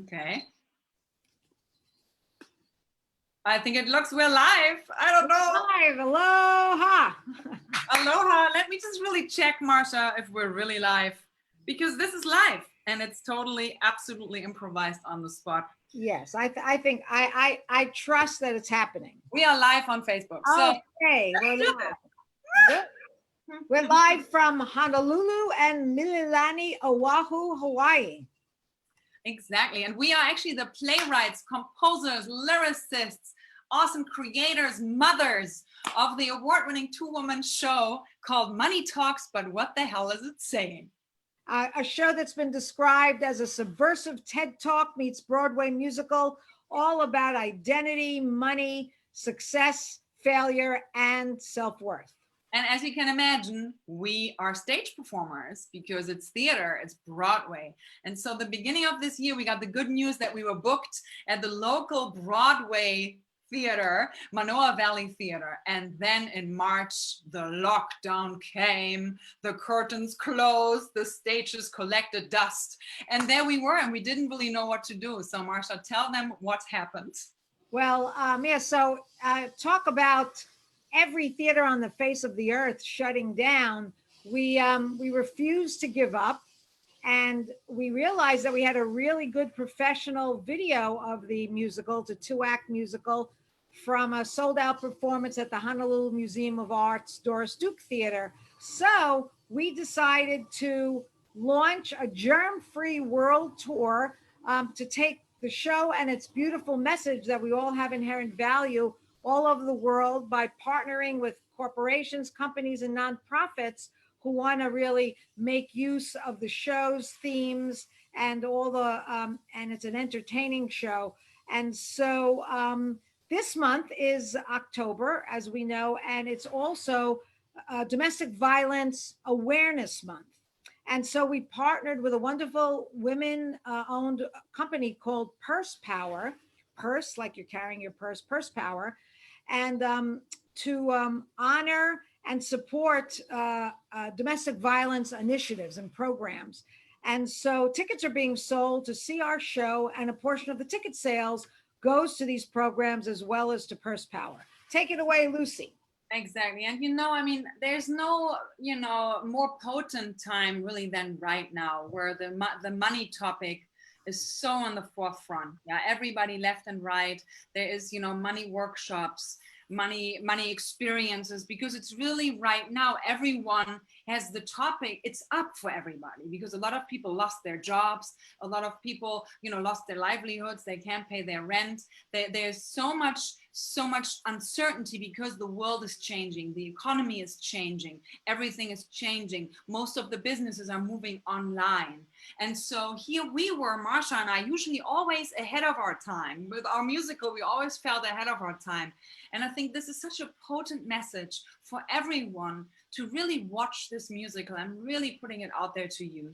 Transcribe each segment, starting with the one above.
Okay. I think it looks we're live. I don't know. Live, aloha. Aloha. Let me just really check, Marsha, if we're really live, because this is live and it's totally, absolutely improvised on the spot. Yes, I think I trust that it's happening. We are live on Facebook. So okay, we're live from Honolulu and Mililani, Oahu, Hawaii. Exactly. And we are actually the playwrights, composers, lyricists, awesome creators, mothers of the award-winning two-woman show called Money Talks, but what the hell is it saying? A show that's been described as a subversive TED Talk meets Broadway musical, all about identity, money, success, failure, and self-worth. And as you can imagine, we are stage performers because it's theater, it's Broadway. And so the beginning of this year, we got the good news that we were booked at the local Broadway theater, Manoa Valley Theater. And then in March, the lockdown came, the curtains closed, the stages collected dust. And there we were, and we didn't really know what to do. So Marsha, tell them what happened. Well, so talk about every theater on the face of the earth shutting down. We refused to give up, and we realized that we had a really good professional video of the musical. It's a 2-act musical from a sold-out performance at the Honolulu Museum of Art's Doris Duke Theater. So we decided to launch a germ-free world tour to take the show and its beautiful message that we all have inherent value all over the world by partnering with corporations, companies, and nonprofits who want to really make use of the show's themes and all the, and it's an entertaining show. And so this month is October, as we know, and it's also Domestic Violence Awareness Month. And so we partnered with a wonderful women-owned company called Purse Power, purse, like you're carrying your purse, Purse Power, and to honor and support domestic violence initiatives and programs. And so tickets are being sold to see our show, and a portion of the ticket sales goes to these programs as well as to Purse Power. Take it away, Lucy. Exactly. And, I mean, there's no, more potent time really than right now, where the money topic is so on the forefront. Yeah, everybody left and right. There is, money workshops, money experiences, because it's really right now, everyone has the topic. It's up for everybody because a lot of people lost their jobs. A lot of people, lost their livelihoods. They can't pay their rent. There's so much uncertainty because the world is changing. The economy is changing. Everything is changing. Most of the businesses are moving online. And so here we were, Marsha and I, usually always ahead of our time. With our musical, we always felt ahead of our time. And I think this is such a potent message for everyone to really watch this musical. I'm really putting it out there to you,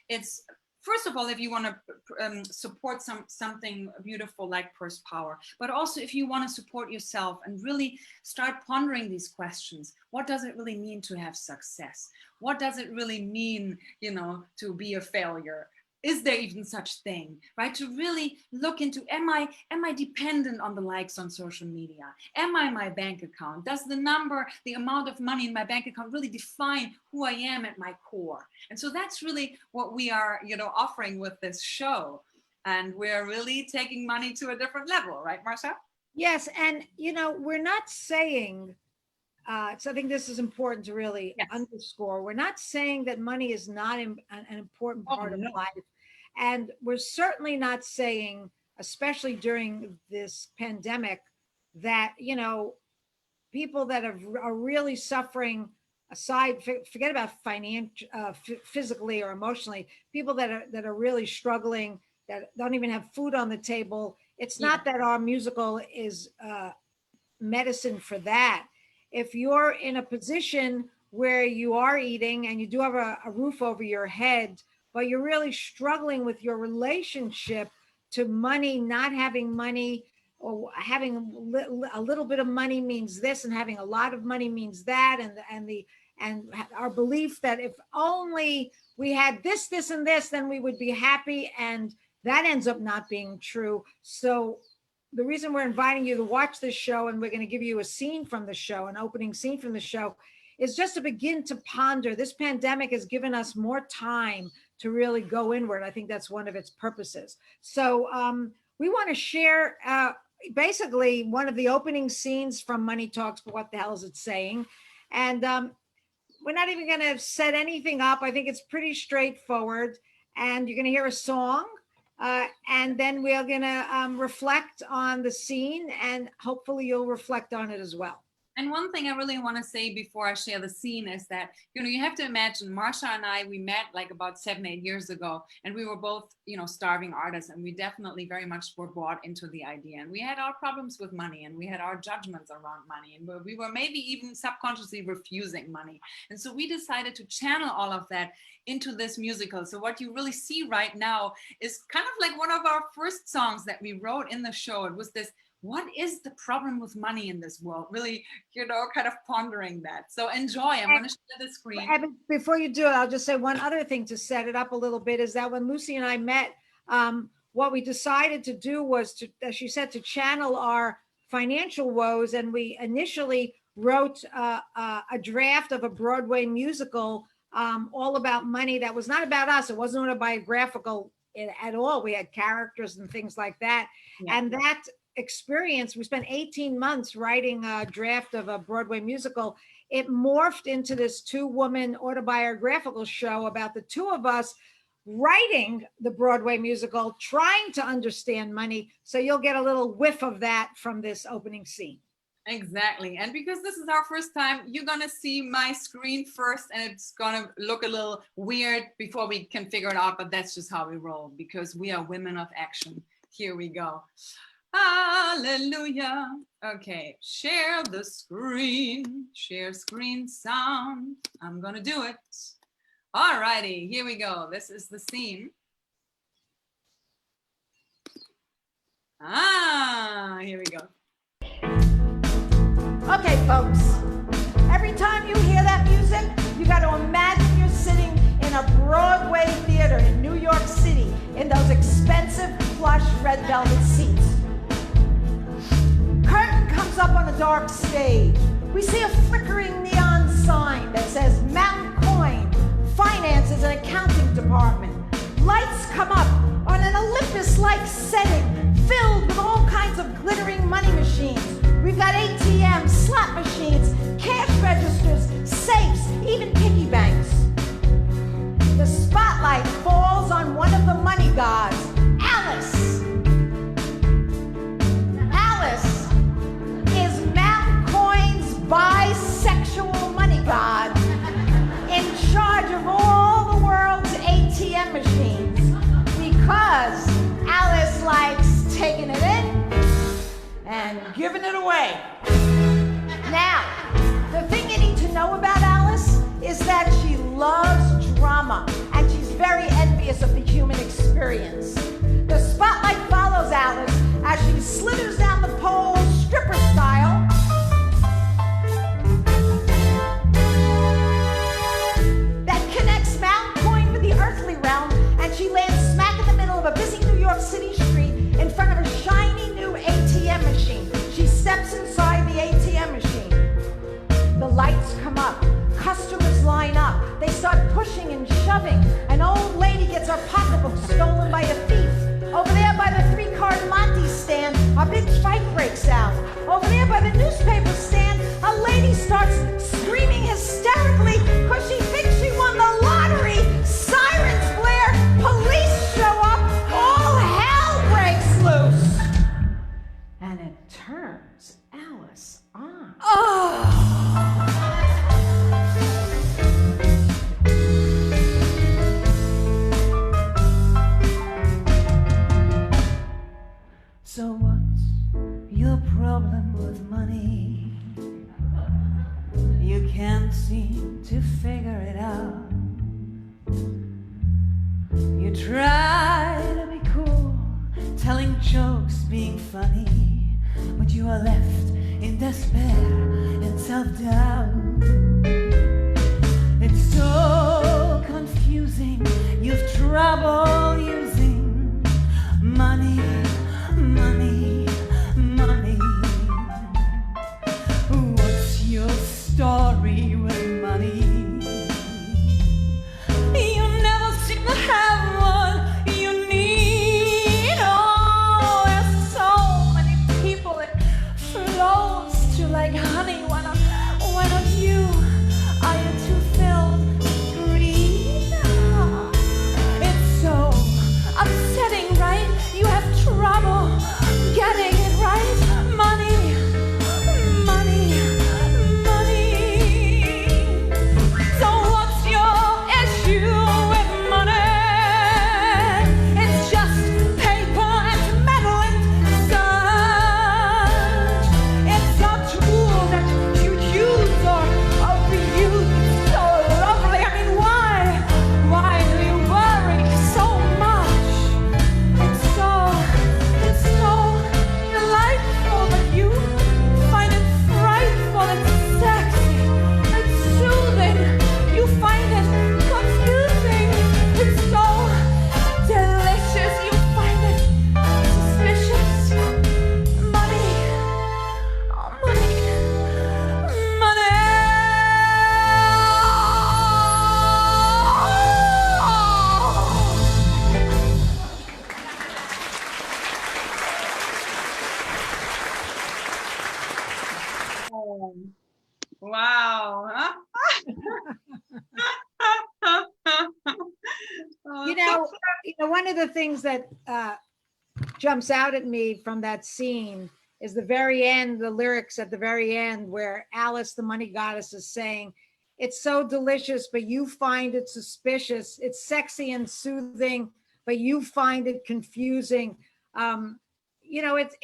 It's, first of all, if you want to support something beautiful like Purse Power, but also if you want to support yourself and really start pondering these questions. What does it really mean to have success? What does it really mean, to be a failure? Is there even such thing, right? To really look into, am I dependent on the likes on social media? Am I my bank account? Does the amount of money in my bank account really define who I am at my core? And so that's really what we are, offering with this show. And we're really taking money to a different level, right, Marsha? Yes, and we're not saying, so I think this is important to really underscore. We're not saying that money is not an important part of life. And we're certainly not saying, especially during this pandemic, that, people that are really suffering, aside, forget about physically or emotionally, people that are really struggling, that don't even have food on the table. It's not that our musical is medicine for that. If you're in a position where you are eating and you do have a roof over your head, but you're really struggling with your relationship to money, not having money, or having a little bit of money means this, and having a lot of money means that, and our belief that if only we had this, and this, then we would be happy, and that ends up not being true. So the reason we're inviting you to watch this show, and we're going to give you a scene from the show, an opening scene from the show, is just to begin to ponder. This pandemic has given us more time to really go inward. I think that's one of its purposes. So we want to share basically one of the opening scenes from Money Talks, but what the hell is it saying? And we're not even going to set anything up. I think it's pretty straightforward. And you're going to hear a song. And then we're going to reflect on the scene, and hopefully you'll reflect on it as well. And one thing I really want to say before I share the scene is that, you have to imagine Marsha and I, we met like about 7-8 years ago, and we were both, starving artists, and we definitely very much were bought into the idea. And we had our problems with money, and we had our judgments around money, and we were maybe even subconsciously refusing money. And so we decided to channel all of that into this musical. So what you really see right now is kind of like one of our first songs that we wrote in the show. It was this, what is the problem with money in this world? Really, kind of pondering that. So enjoy. I'm going to share the screen. Before you do it, I'll just say one other thing to set it up a little bit is that when Lucy and I met, what we decided to do was to, as she said, to channel our financial woes. And we initially wrote a draft of a Broadway musical all about money that was not about us. It wasn't autobiographical at all. We had characters and things like that. Yeah. And that experience, we spent 18 months writing a draft of a Broadway musical. It morphed into this 2-woman autobiographical show about the two of us writing the Broadway musical, trying to understand money. So you'll get a little whiff of that from this opening scene. Exactly. And because this is our first time, you're going to see my screen first, and it's going to look a little weird before we can figure it out, but that's just how we roll, because we are women of action. Here we go. Hallelujah. Okay, share the screen, share screen sound. I'm gonna do it. All righty, here we go. This is the scene. Here we go. Okay, folks, every time you hear that music, you got to imagine you're sitting in a Broadway theater in New York City in those expensive plush red velvet seats. Curtain comes up on a dark stage. We see a flickering neon sign that says Mountain Coin, Finances and Accounting Department. Lights come up on an Olympus-like setting filled with all kinds of glittering money machines. We've got ATMs, slot machines, cash registers, safes, even piggy banks. The spotlight falls on one of the money gods, Alice. Alice is Mountain Coin's bisexual money god in charge of all the world's ATM machines because Alice likes taking it in and giving it away. Now, the thing you need to know about Alice is that she loves drama and she's very envious of the human experience. The spotlight follows Alice as she slithers down the pole stripper style that connects Mountain Coin with the earthly realm, and she lands smack in the middle of a busy New York City street in front of a shiny new ATM machine. She steps inside the ATM machine. The lights come up. Customers line up. They start pushing and shoving. An old lady gets her pocketbook stolen by a thief. Over there by the 3-card Monte stand, a big fight breaks out. Over there by the newspaper stand, a lady starts screaming hysterically because she thinks she won the lottery. Sirens blare, police show up, all hell breaks loose. And it turns Alice on. So what's your problem with money? You can't seem to figure it out. You try to be cool, telling jokes, being funny, but you are left in despair and self-doubt. It's so confusing, you've trouble using money, money, money. What's your story with money? You never seem to have what you need. Oh, there's so many people it flows to like honey. One of you, are you too filled with greed? It's so upsetting, right? You have trouble getting it right. Money, money, money. So what's your issue with money? It's just paper and metal and such. It's a tool that you use or abuse. It's so lovely. I mean, why do you worry so much? It's so delightful, but you find it frightful. It's sexy. It's soothing. You find it confusing. It's so delicious. You find it suspicious. Money, oh, money, money. Oh, wow. Huh? Oh, One of the things that jumps out at me from that scene is the very end, the lyrics at the very end, where Alice, the money goddess, is saying, "It's so delicious, but you find it suspicious. It's sexy and soothing, but you find it confusing."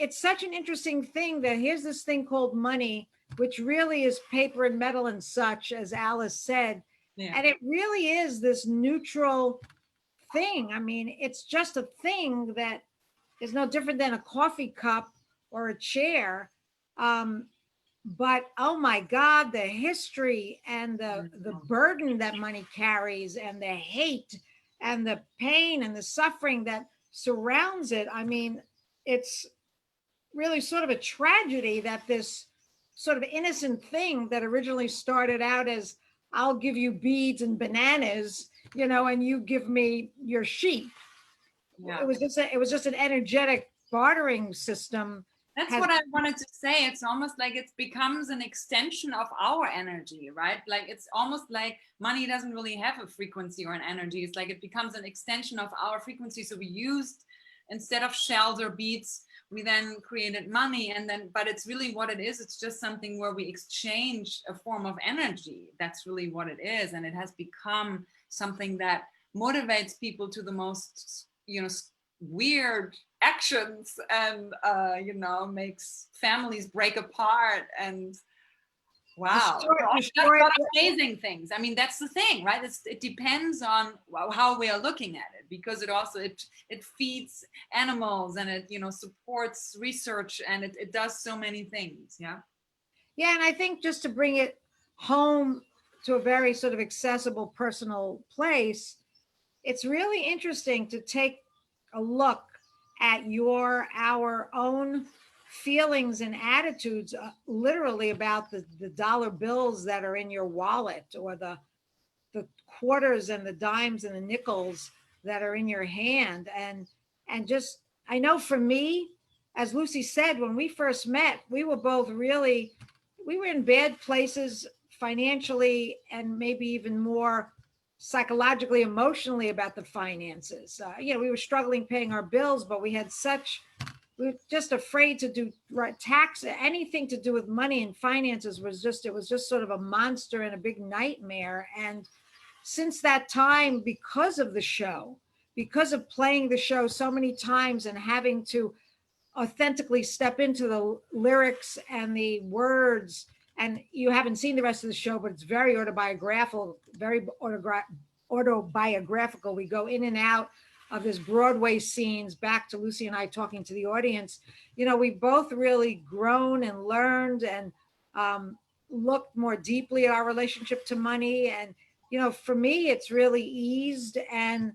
It's such an interesting thing that here's this thing called money, which really is paper and metal and such, as Alice said. yeah. And it really is this neutral thing. I mean, it's just a thing that is no different than a coffee cup or a chair. But oh my God, the history and the burden that money carries, and the hate and the pain and the suffering that surrounds it. I mean, it's really sort of a tragedy that this sort of innocent thing that originally started out as, I'll give you beads and bananas, and you give me your sheep. Yeah. It was just an energetic bartering system. That's what I wanted to say. It's almost like it becomes an extension of our energy, right? Like it's almost like money doesn't really have a frequency or an energy. It's like it becomes an extension of our frequency. So we used, instead of shells or beads, we then created money, but it's really what it is. It's just something where we exchange a form of energy. That's really what it is. And it has become something that motivates people to the most, weird actions, and makes families break apart, and wow, amazing things. I mean, that's the thing, right? It depends on how we are looking at it, because it also it feeds animals, and it supports research, and it does so many things. Yeah And I think just to bring it home to a very sort of accessible personal place, it's really interesting to take a look at our own feelings and attitudes, literally about the dollar bills that are in your wallet, or the quarters and the dimes and the nickels that are in your hand. And just, I know for me, as Lucy said, when we first met, we were both we were in bad places financially, and maybe even more psychologically, emotionally, about the finances. We were struggling paying our bills, but we were just afraid to do tax. Anything to do with money and finances was just sort of a monster and a big nightmare. And since that time, because of the show, because of playing the show so many times and having to authentically step into the lyrics and the words, and you haven't seen the rest of the show, but it's very autobiographical, autobiographical. We go in and out of this Broadway scenes, back to Lucy and I talking to the audience. We both really grown and learned, and looked more deeply at our relationship to money. And, for me, it's really eased. And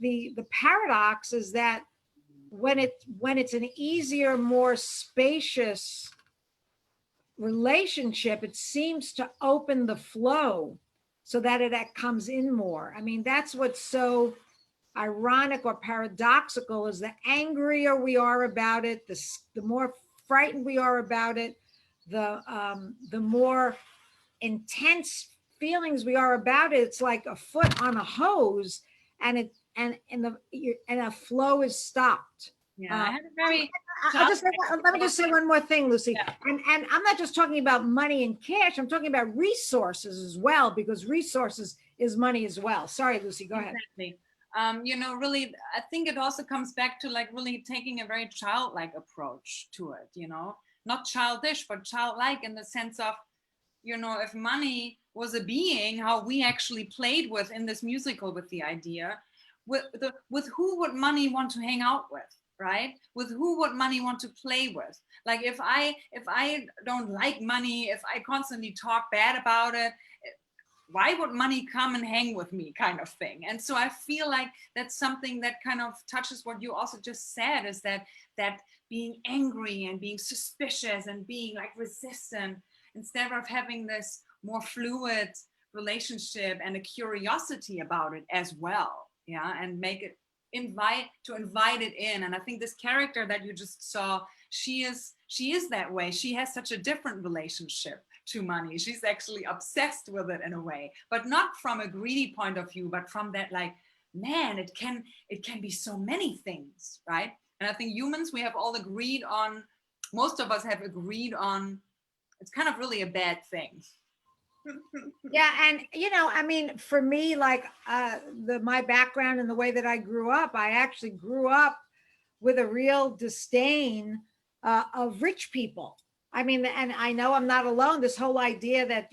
the paradox is that when it's an easier, more spacious relationship, it seems to open the flow so that it comes in more. I mean, that's what's so ironic or paradoxical, is the angrier we are about it, the more frightened we are about it, the more intense feelings we are about it. It's like a foot on a hose, and a flow is stopped. Yeah, I had a very. Let me just say one more thing, Lucy. Yeah. And I'm not just talking about money and cash. I'm talking about resources as well, because resources is money as well. Sorry, Lucy, go ahead. Exactly. Really, I think it also comes back to like really taking a very childlike approach to it, not childish, but childlike in the sense of, if money was a being, how we actually played with in this musical with the idea, with who would money want to hang out with, right? With who would money want to play with? Like if I don't like money, if I constantly talk bad about it, why would money come and hang with me, kind of thing. And so I feel like that's something that kind of touches what you also just said, is that being angry and being suspicious and being like resistant, instead of having this more fluid relationship and a curiosity about it as well. Yeah. And make it invite it in. And I think this character that you just saw, she is that way. She has such a different relationship to money. She's actually obsessed with it in a way, but not from a greedy point of view, but from that, like, man, it can be so many things, right? And I think humans, we have all agreed on, most of us have agreed on, it's kind of really a bad thing. Yeah, and I mean, for me, like my background and the way that I grew up, I actually grew up with a real disdain of rich people. I mean, and I know I'm not alone. This whole idea that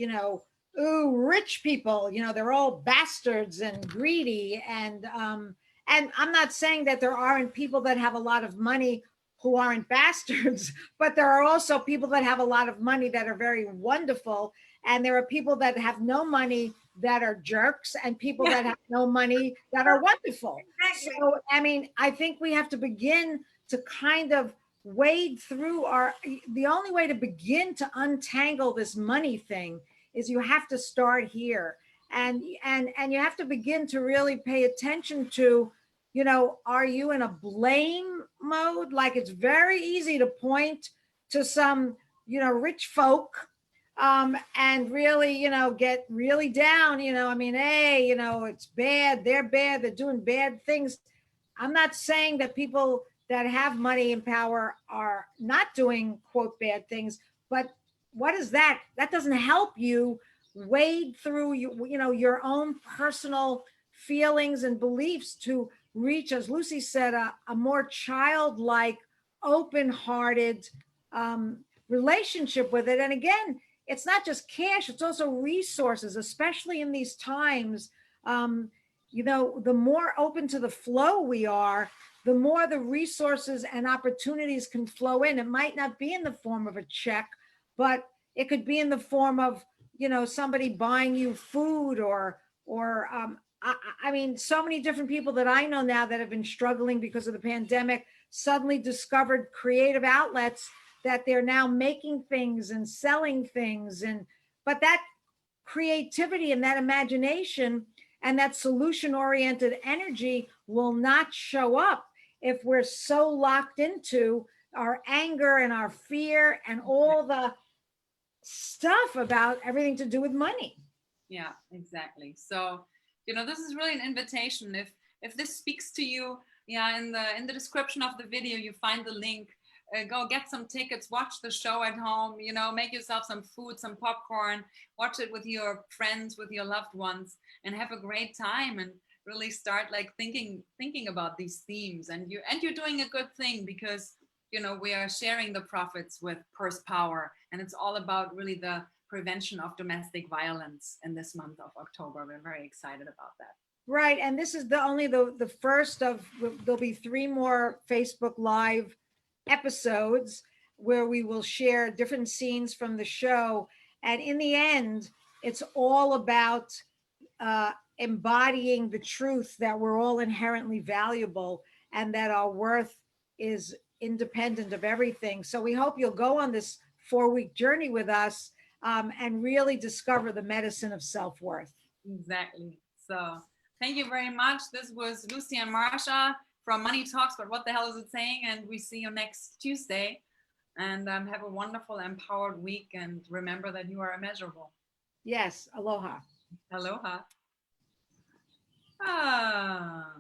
ooh, rich people, they're all bastards and greedy, and I'm not saying that there aren't people that have a lot of money who aren't bastards, but there are also people that have a lot of money that are very wonderful. And there are people that have no money that are jerks, and people that have no money that are wonderful. Exactly. So, I mean, I think we have to begin to kind of wade through the only way to begin to untangle this money thing is you have to start here. And you have to begin to really pay attention to, are you in a blame mode? Like, it's very easy to point to some, rich folk and really, get really down, I mean, hey, it's bad, they're doing bad things. I'm not saying that people that have money and power are not doing, quote, bad things, but what is that? That doesn't help you wade through your own personal feelings and beliefs to reach, as Lucy said, a more childlike, open-hearted relationship with it. And again, it's not just cash, it's also resources, especially in these times. The more open to the flow we are, the more the resources and opportunities can flow in. It might not be in the form of a check, but it could be in the form of, somebody buying you food or I mean, so many different people that I know now that have been struggling because of the pandemic suddenly discovered creative outlets that they're now making things and selling things. But that creativity and that imagination and that solution-oriented energy will not show up if we're so locked into our anger and our fear and all the stuff about everything to do with money. Yeah, exactly. So, this is really an invitation. If this speaks to you, in the description of the video, you find the link. Go get some tickets, watch the show at home, make yourself some food, some popcorn, watch it with your friends, with your loved ones, and have a great time, and really start like thinking about these themes. And you're doing a good thing, because we are sharing the profits with Purse Power, and it's all about really the prevention of domestic violence in this month of October. We're very excited about that. Right, and this is only the first of, there'll be 3 more Facebook Live episodes where we will share different scenes from the show. And in the end, it's all about embodying the truth that we're all inherently valuable and that our worth is independent of everything. So we hope you'll go on this 4-week journey with us and really discover the medicine of self-worth. Exactly. So thank you very much. This was Lucy and Marsha from Money Talks, but what the hell is it saying? And we see you next Tuesday. And have a wonderful, empowered week. And remember that you are immeasurable. Yes. Aloha. Aloha. Ah,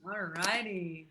all righty.